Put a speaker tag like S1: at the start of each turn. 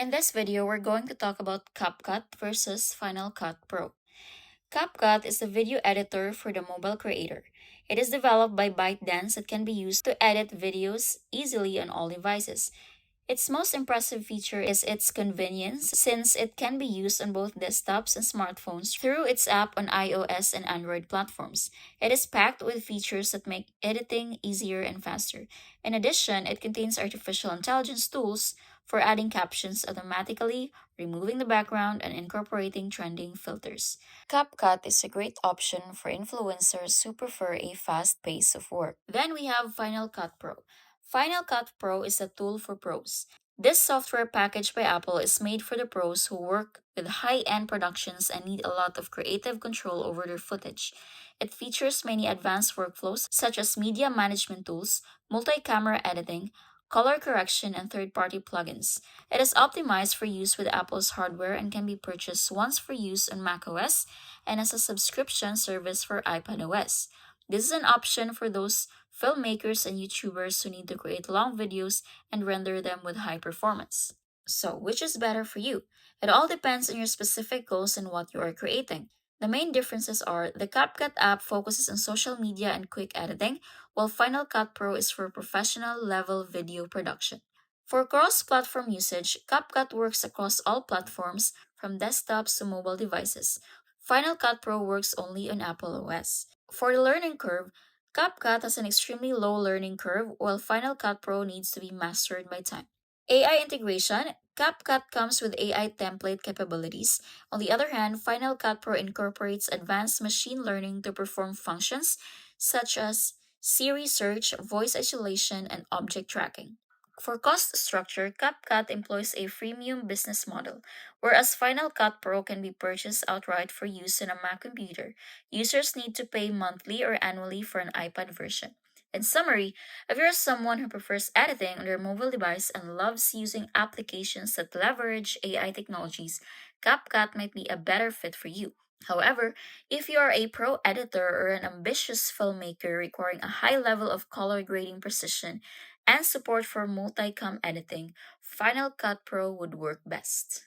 S1: In this video, we're going to talk about CapCut versus Final Cut Pro. CapCut is a video editor for the mobile creator. It is developed by ByteDance that can be used to edit videos easily on all devices. Its most impressive feature is its convenience, since it can be used on both desktops and smartphones through its app on iOS and Android platforms. It is packed with features that make editing easier and faster. In addition, it contains artificial intelligence tools for adding captions automatically, removing the background, and incorporating trending filters. CapCut is a great option for influencers who prefer a fast pace of work. Then we have Final Cut Pro. Final Cut Pro is a tool for pros. This software packaged by Apple is made for the pros who work with high end productions and need a lot of creative control over their footage. It features many advanced workflows such as media management tools, multi camera editing, color correction, and third party plugins. It is optimized for use with Apple's hardware and can be purchased once for use on macOS and as a subscription service for iPadOS. This is an option for those filmmakers and YouTubers who need to create long videos and render them with high performance. So, which is better for you? It all depends on your specific goals and what you are creating. The main differences are the CapCut app focuses on social media and quick editing, while Final Cut Pro is for professional level video production. For cross platform usage, CapCut works across all platforms from desktops to mobile devices. Final Cut Pro works only on Apple OS. For the learning curve, CapCut has an extremely low learning curve, while Final Cut Pro needs to be mastered by time. AI integration: CapCut comes with AI template capabilities. On the other hand, Final Cut Pro incorporates advanced machine learning to perform functions such as Siri search, voice isolation, and object tracking. For cost structure, CapCut employs a freemium business model, whereas Final Cut Pro can be purchased outright for use on a Mac computer. Users need to pay monthly or annually for an iPad version. In summary, if you're someone who prefers editing on their mobile device and loves using applications that leverage AI technologies, CapCut might be a better fit for you. However, if you are a pro editor or an ambitious filmmaker requiring a high level of color grading precision and support for multicam editing, Final Cut Pro would work best.